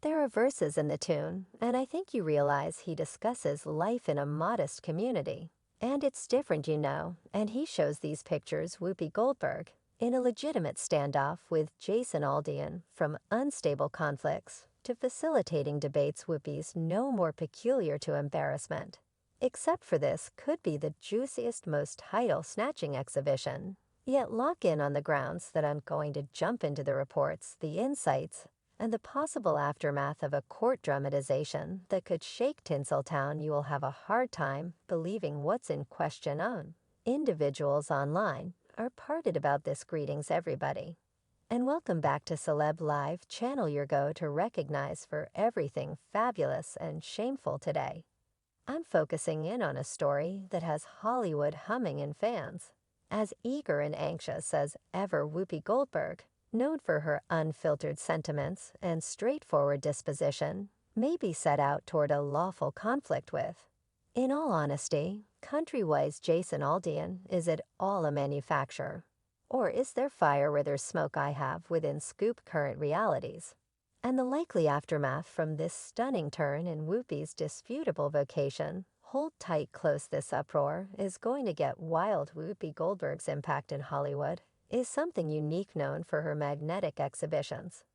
There are verses in the tune, and I think you realize he discusses life in a modest community. And it's different, and he shows these pictures Whoopi Goldberg in a legitimate standoff with Jason Aldean, from unstable conflicts to facilitating debates Whoopi's no more peculiar to embarrassment. Except for this could be the juiciest, most title-snatching exhibition. Yet lock in on the grounds that I'm going to jump into the reports, the insights, and the possible aftermath of a court dramatization that could shake Tinseltown. You will have a hard time believing what's in question on. Individuals online are parted about this. Greetings, everybody. And welcome back to Celeb Live, channel your go to recognize for everything fabulous and shameful today. I'm focusing in on a story that has Hollywood humming in fans. As eager and anxious as ever, Whoopi Goldberg, known for her unfiltered sentiments and straightforward disposition, may be set out toward a lawful conflict with. In all honesty, country-wise Jason Aldean, is it all a manufacture? Or is there fire where there's smoke? I have within scoop current realities. And the likely aftermath from this stunning turn in Whoopi's disputable vocation. Hold tight close, this uproar is going to get wild. Whoopi Goldberg's impact in Hollywood is something unique, known for her magnetic exhibitions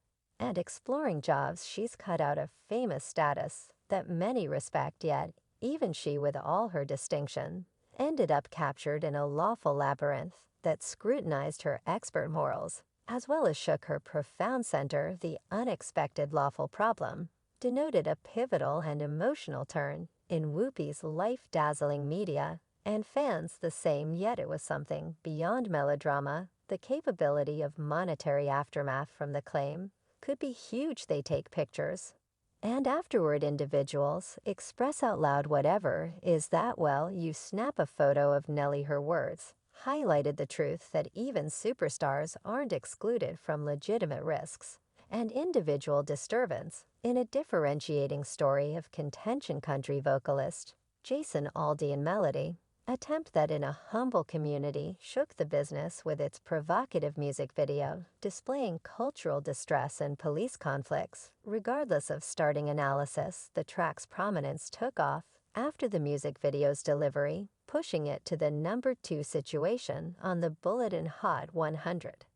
and exploring jobs she's cut out of famous status that many respect, yet even she, with all her distinction, ended up captured in a lawful labyrinth that scrutinized her expert morals, as well as shook her profound center. The unexpected lawful problem denoted a pivotal and emotional turn in Whoopi's life-dazzling media, and fans the same, yet it was something beyond melodrama. The capability of monetary aftermath from the claim could be huge. They take pictures, and afterward individuals express out loud whatever is that. Well, you snap a photo of Nellie. Her words highlighted the truth that even superstars aren't excluded from legitimate risks and individual disturbance. In a differentiating story of contention, country vocalist Jason Aldean melody attempt that in a humble community shook the business with its provocative music video displaying cultural distress and police conflicts. Regardless of starting analysis, the track's prominence took off after the music video's delivery, pushing it to the #2 situation on the Bulletin Hot 100.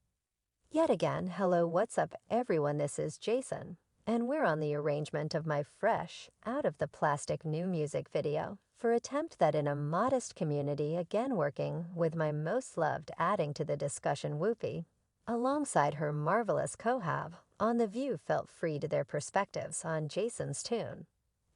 Yet again, hello, what's up everyone, this is Jason, and we're on the arrangement of my fresh, out of the plastic new music video for attempt that in a modest community, again working with my most loved, adding to the discussion Whoopi, alongside her marvelous co-hab on The View, felt free to their perspectives on Jason's tune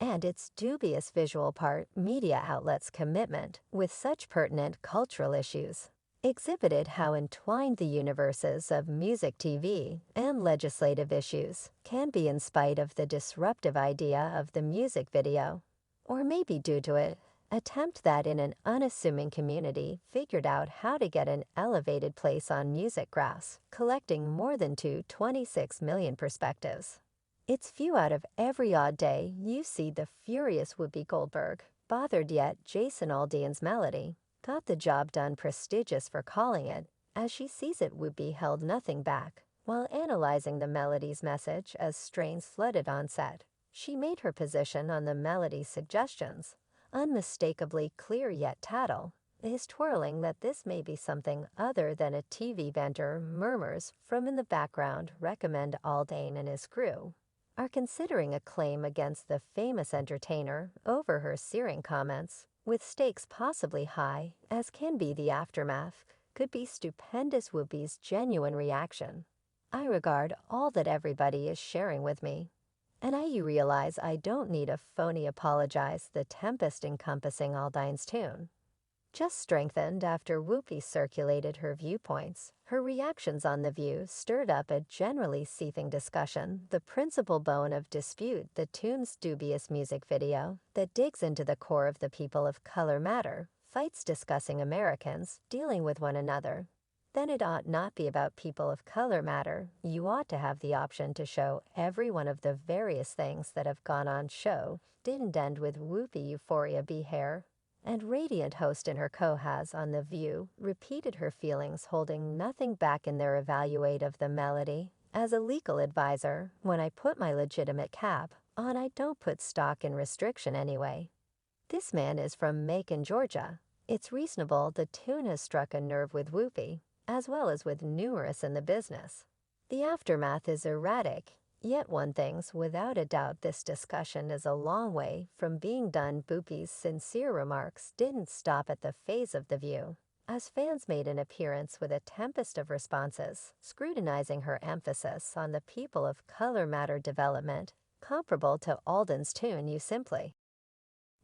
and its dubious visual part. Media outlets' commitment with such pertinent cultural issues exhibited how entwined the universes of music, TV, and legislative issues can be, in spite of the disruptive idea of the music video, or maybe due to it, attempt that in an unassuming community figured out how to get an elevated place on music graphs, collecting more than 26 million perspectives. It's few out of every odd day you see the furious Whoopi Goldberg, bothered, yet Jason Aldean's melody got the job done. Prestigious for calling it as she sees it. Whoopi held nothing back while analyzing the melody's message as strains flooded on set. She made her position on the melody's suggestions unmistakably clear, yet tattle is twirling that this may be something other than a TV banter. Murmurs from in the background recommend Aldean and his crew are considering a claim against the famous entertainer over her searing comments, with stakes possibly high, as can be the aftermath could be stupendous. Whoopi's genuine reaction I regard all that everybody is sharing with me, and you realize I don't need a phony apologize. The tempest encompassing Aldean's tune just strengthened after Whoopi circulated her viewpoints. Her reactions on The View stirred up a generally seething discussion. The principal bone of dispute, the tune's dubious music video that digs into the core of the people of color matter, fights discussing Americans dealing with one another. Then it ought not be about people of color matter. You ought to have the option to show every one of the various things that have gone on. Show didn't end with Whoopi euphoria be hair and radiant host in her co-has on The View repeated her feelings, holding nothing back in their evaluate of the melody. As a legal advisor, when I put my legitimate cap on, I don't put stock in restriction anyway. This man is from Macon, Georgia. It's reasonable the tune has struck a nerve with Whoopi, as well as with numerous in the business. The aftermath is erratic, yet one thinks without a doubt this discussion is a long way from being done. Whoopi's sincere remarks didn't stop at the phase of The View, as fans made an appearance with a tempest of responses, scrutinizing her emphasis on the people of color matter development, comparable to Alden's tune. You simply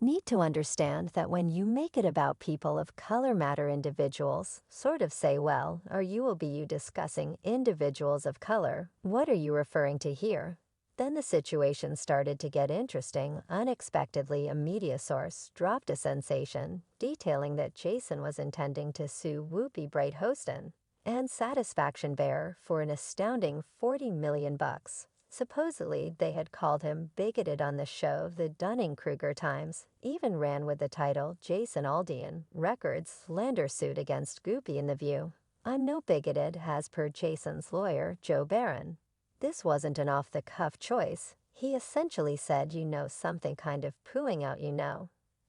need to understand that when you make it about people of color matter individuals, sort of say, well, or you will be you discussing individuals of color, what are you referring to here? Then the situation started to get interesting. Unexpectedly, a media source dropped a sensation detailing that Jason was intending to sue Whoopi Houston and Satisfaction Bear for an astounding $40 million. Supposedly, they had called him bigoted on the show. The Dunning-Kruger Times even ran with the title Jason Aldean records slander suit against Whoopi in The View. I'm no bigoted, as per Jason's lawyer, Joe Barron. This wasn't an off-the-cuff choice. He essentially said, something kind of pooing out,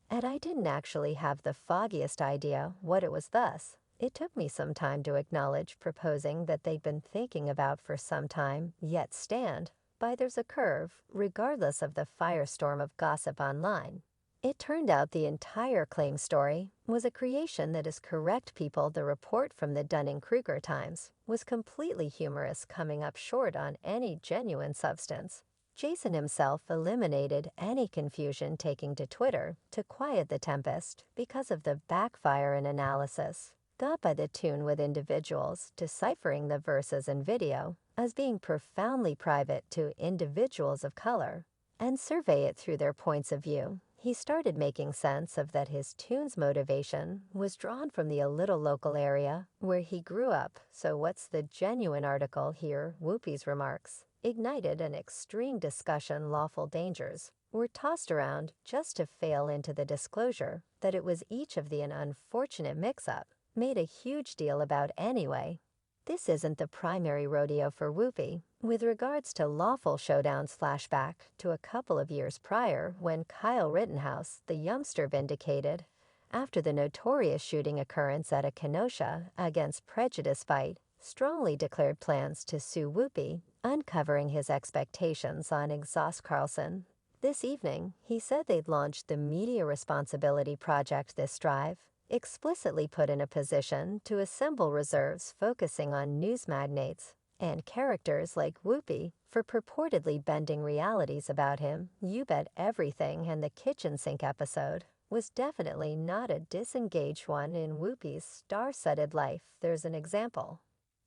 And I didn't actually have the foggiest idea what it was. Thus, it took me some time to acknowledge proposing that they'd been thinking about for some time, yet stand by there's a curve, regardless of the firestorm of gossip online. It turned out the entire claim story was a creation that is correct. People, the report from the Dunning-Kruger Times was completely humorous, coming up short on any genuine substance. Jason himself eliminated any confusion, taking to Twitter to quiet the tempest because of the backfire in analysis got by the tune, with individuals deciphering the verses and video as being profoundly private to individuals of color and survey it through their points of view. He started making sense of that his tune's motivation was drawn from the little local area where he grew up. So what's the genuine article here? Whoopi's remarks ignited an extreme discussion. Lawful dangers were tossed around just to fail into the disclosure that it was each of an unfortunate mix-up made a huge deal about anyway. This isn't the primary rodeo for Whoopi. With regards to lawful showdowns, flashback to a couple of years prior when Kyle Rittenhouse, the youngster, vindicated after the notorious shooting occurrence at a Kenosha Against Prejudice fight, strongly declared plans to sue Whoopi, uncovering his expectations on exhaust Carlson. This evening, he said they'd launched the Media Responsibility Project. This drive explicitly put in a position to assemble reserves focusing on news magnates and characters like Whoopi for purportedly bending realities about him. You Bet Everything and the kitchen sink episode was definitely not a disengaged one in Whoopi's star-studded life. There's an example.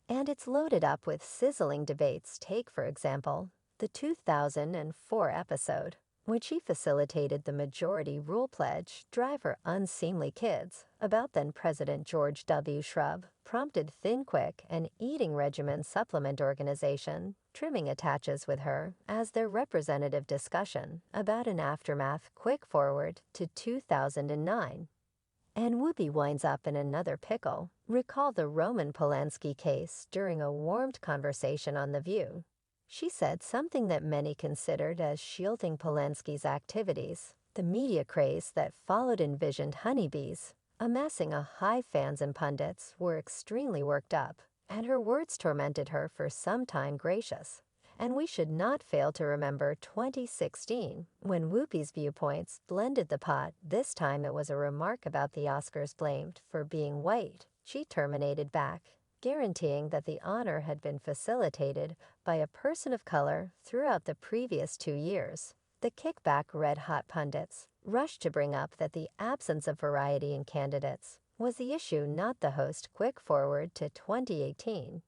And it's loaded up with sizzling debates. Take, for example, the 2004 episode, when she facilitated the majority rule pledge drive for unseemly kids, about then-President George W. Shrub, prompted Thin Quick, an eating regimen supplement organization, trimming attaches with her as their representative discussion about an aftermath. Quick forward to 2009. And Whoopi winds up in another pickle. Recall the Roman Polanski case. During a warmed conversation on The View, she said something that many considered as shielding Polanski's activities. The media craze that followed envisioned honeybees, amassing a high. Fans and pundits were extremely worked up, and her words tormented her for some time. Gracious. And we should not fail to remember 2016, when Whoopi's viewpoints blended the pot. This time it was a remark about the Oscars blamed for being white. She terminated back, guaranteeing that the honor had been facilitated by a person of color throughout the previous 2 years. The kickback red-hot pundits rushed to bring up that the absence of variety in candidates was the issue, not the host. Quick forward to 2018.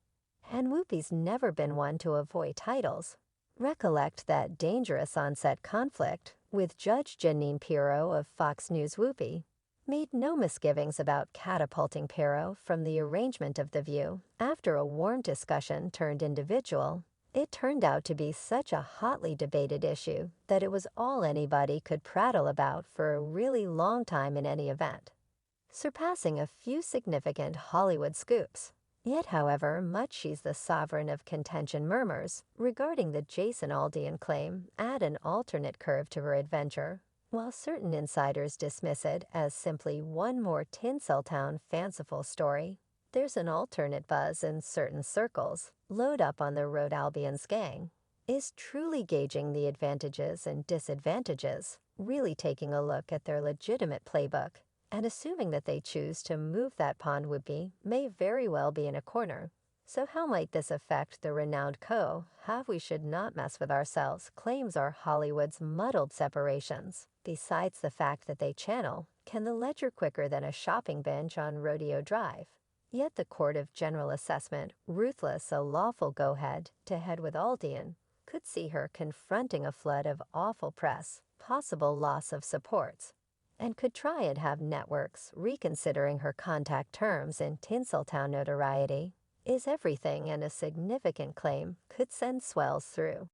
And Whoopi's never been one to avoid titles. Recollect that dangerous on-set conflict with Judge Jeanine Pirro of Fox News. Whoopi made no misgivings about catapulting Pirro from the arrangement of The View. After a warm discussion turned individual, it turned out to be such a hotly debated issue that it was all anybody could prattle about for a really long time in any event, surpassing a few significant Hollywood scoops. Yet, however, much she's the sovereign of contention murmurs regarding the Jason Aldean claim add an alternate curve to her adventure. While certain insiders dismiss it as simply one more Tinseltown fanciful story, there's an alternate buzz in certain circles. Load up on the road Albion's gang is truly gauging the advantages and disadvantages, really taking a look at their legitimate playbook, and assuming that they choose to move that pawn Whoopi may very well be in a corner. So how might this affect the renowned How We Should Not Mess With Ourselves claims are Hollywood's muddled separations. Besides the fact that they channel, can the ledger quicker than a shopping bench on Rodeo Drive. Yet the Court of General Assessment, ruthless a lawful go-ahead to head with Aldean, could see her confronting a flood of awful press, possible loss of supports, and could try and have networks reconsidering her contact terms in Tinseltown notoriety, is everything and a significant claim could send swells through.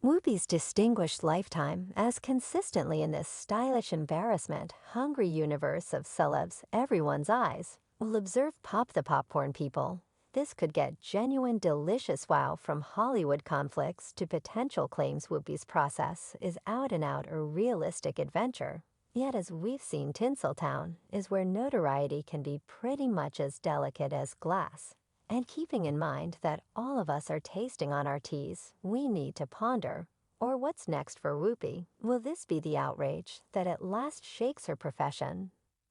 Whoopi's distinguished lifetime as consistently in this stylish embarrassment, hungry universe of celebs everyone's eyes will observe Pop the Popcorn people. This could get genuine delicious wow from Hollywood conflicts to potential claims Whoopi's process is out and out a realistic adventure. Yet as we've seen, Tinseltown is where notoriety can be pretty much as delicate as glass. And keeping in mind that all of us are tasting on our teas, we need to ponder. Or what's next for Whoopi? Will this be the outrage that at last shakes her profession?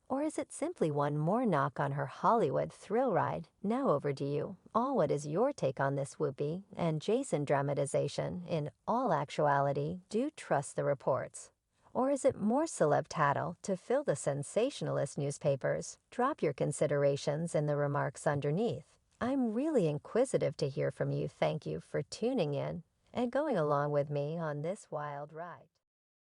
Or is it simply one more knock on her Hollywood thrill ride? Now over to you. What is your take on this Whoopi and Jason dramatization? In all actuality, do trust the reports. Or is it more celeb tattle to fill the sensationalist newspapers? Drop your considerations in the remarks underneath. I'm really inquisitive to hear from you. Thank you for tuning in and going along with me on this wild ride.